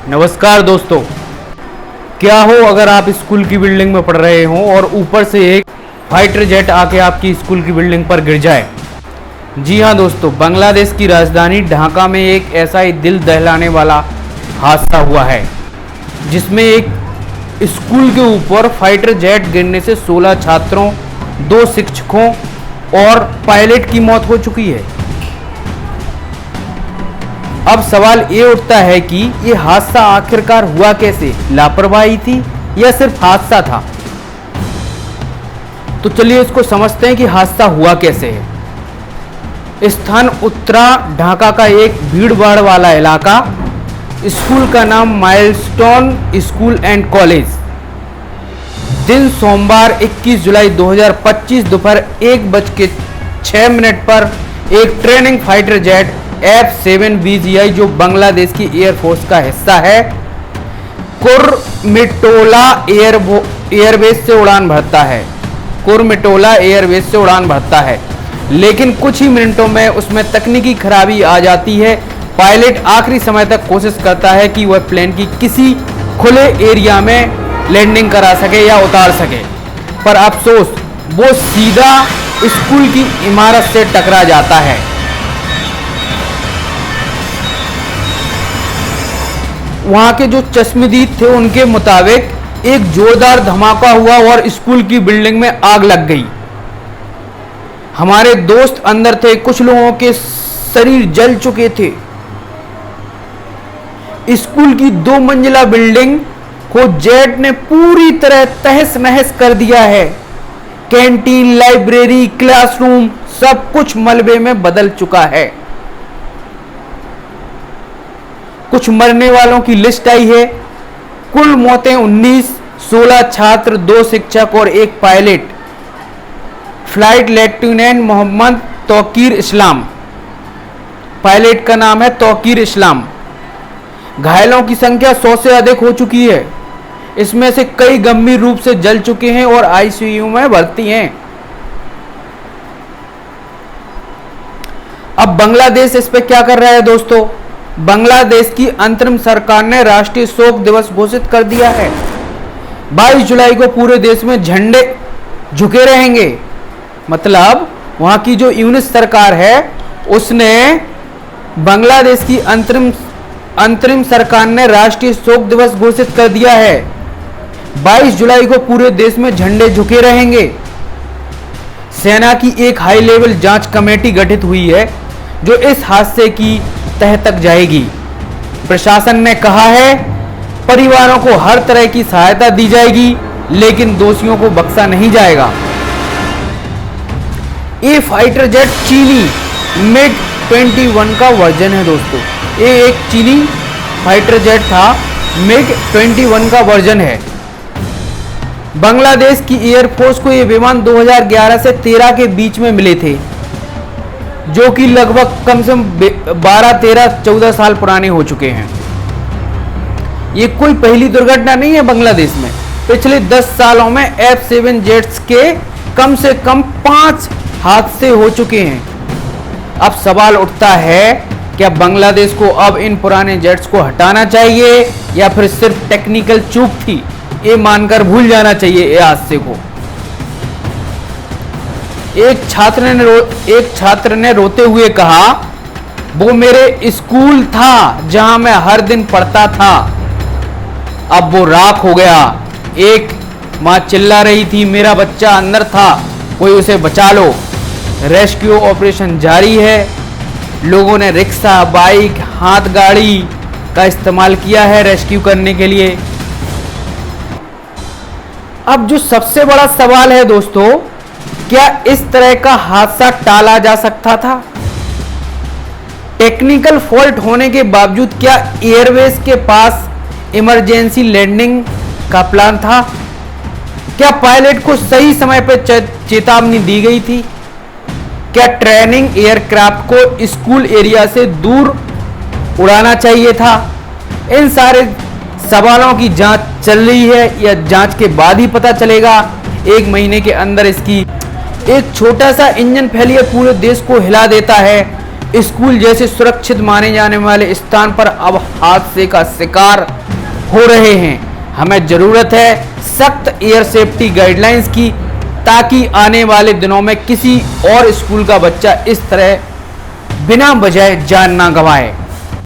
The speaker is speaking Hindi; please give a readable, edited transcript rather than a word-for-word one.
नमस्कार दोस्तों, क्या हो अगर आप स्कूल की बिल्डिंग में पढ़ रहे हो और ऊपर से एक फाइटर जेट आके आपकी स्कूल की बिल्डिंग पर गिर जाए। जी हाँ दोस्तों, बांग्लादेश की राजधानी ढाका में एक ऐसा ही दिल दहलाने वाला हादसा हुआ है जिसमें एक स्कूल के ऊपर फाइटर जेट गिरने से 16 छात्रों, 2 शिक्षकों और पायलट की मौत हो चुकी है। अब सवाल ये उठता है कि ये हादसा आखिरकार हुआ कैसे? लापरवाही थी या सिर्फ हादसा था? तो चलिए इसको समझते हैं कि हादसा हुआ कैसे है। स्थान उत्तरा ढाका का एक भीड़-भाड़ वाला इलाका। स्कूल का नाम माइलस्टोन स्कूल एंड कॉलेज। दिन सोमवार 21 जुलाई 2025 दोपहर 1:06 पर एक ट्रेनिंग फाइटर जेट F-7BGI जो बांग्लादेश की एयरफोर्स का हिस्सा है, कुर्मिटोला एयरबेस से उड़ान भरता है। कुर्मिटोला एयरबेस से उड़ान भरता है, लेकिन कुछ ही मिनटों में उसमें तकनीकी खराबी आ जाती है। पायलट आखिरी समय तक कोशिश करता है कि वह प्लेन की किसी खुले एरिया में लैंडिंग करा सके या उतार सके, पर अफसोस वो सीधा स्कूल की इमारत से टकरा जाता है। वहां के जो चश्मदीद थे उनके मुताबिक एक जोरदार धमाका हुआ और स्कूल की बिल्डिंग में आग लग गई। हमारे दोस्त अंदर थे, कुछ लोगों के शरीर जल चुके थे। स्कूल की 2 मंजिला बिल्डिंग को जेट ने पूरी तरह तहस नहस कर दिया है। कैंटीन, लाइब्रेरी, क्लासरूम सब कुछ मलबे में बदल चुका है। कुछ मरने वालों की लिस्ट आई है। कुल मौतें 19, 16 छात्र, 2 शिक्षक और 1 pilot. Flight lieutenant Mohammad Tauqeer Islam, pilot का नाम है तौकीर इस्लाम। घायलों की संख्या 100 से अधिक हो चुकी है। इसमें से कई गंभीर रूप से जल चुके हैं और आईसीयू में भर्ती हैं। अब बांग्लादेश इस पे क्या कर रहा है दोस्तों? बांग्लादेश की अंतरिम सरकार ने राष्ट्रीय शोक दिवस घोषित कर दिया है। 22 जुलाई को पूरे देश में झंडे झुके रहेंगे। मतलब वहां की जो यूनिट सरकार है उसने बांग्लादेश की अंतरिम सरकार ने राष्ट्रीय शोक दिवस घोषित कर दिया है। 22 जुलाई को पूरे देश में झंडे झुके रहेंगे। सेना की एक हाई लेवल जांच कमेटी गठित हुई है जो इस हादसे की तह तक जाएगी। प्रशासन ने कहा है परिवारों को हर तरह की सहायता दी जाएगी, लेकिन दोषियों को बख्शा नहीं जाएगा। ये फाइटर जेट चीनी MiG-21 का वर्जन है दोस्तों। ये एक चीनी फाइटर जेट था, MiG-21 का वर्जन है। बांग्लादेश की एयरफोर्स को ये विमान 2011 से 13 के बीच में मिले थे, जो कि लगभग कम से कम 12, 13, 14 साल पुराने हो चुके हैं। ये कोई पहली दुर्घटना नहीं है बांग्लादेश में। पिछले 10 सालों में F-7 जेट्स के कम से कम 5 हादसे हो चुके हैं। अब सवाल उठता है, क्या बांग्लादेश को अब इन पुराने जेट्स को हटाना चाहिए या फिर सिर्फ टेक्निकल चूक थी ये मानकर भूल जाना चाहिए ये हादसे को? एक छात्र ने रोते हुए कहा, वो मेरे स्कूल था जहां मैं हर दिन पढ़ता था, अब वो राख हो गया। एक मां चिल्ला रही थी, मेरा बच्चा अंदर था, कोई उसे बचा लो। रेस्क्यू ऑपरेशन जारी है। लोगों ने रिक्शा, बाइक, हाथ गाड़ी का इस्तेमाल किया है रेस्क्यू करने के लिए। अब जो सबसे बड़ा सवाल है दोस्तों, क्या इस तरह का हादसा टाला जा सकता था? टेक्निकल फॉल्ट होने के बावजूद क्या एयरवेज के पास इमरजेंसी लैंडिंग का प्लान था? क्या पायलट को सही समय पर चेतावनी दी गई थी? क्या ट्रेनिंग एयरक्राफ्ट को स्कूल एरिया से दूर उड़ाना चाहिए था? इन सारे सवालों की जांच चल रही है या जांच के बाद ही पता चलेगा? 1 महीने के अंदर इसकी एक छोटा सा इंजन फेलियर पूरे देश को हिला देता है। स्कूल जैसे सुरक्षित माने जाने वाले स्थान पर अब हादसे का शिकार हो रहे हैं। हमें जरूरत है सख्त एयर सेफ्टी गाइडलाइंस की, ताकि आने वाले दिनों में किसी और स्कूल का बच्चा इस तरह बिना वजह जान ना गंवाए।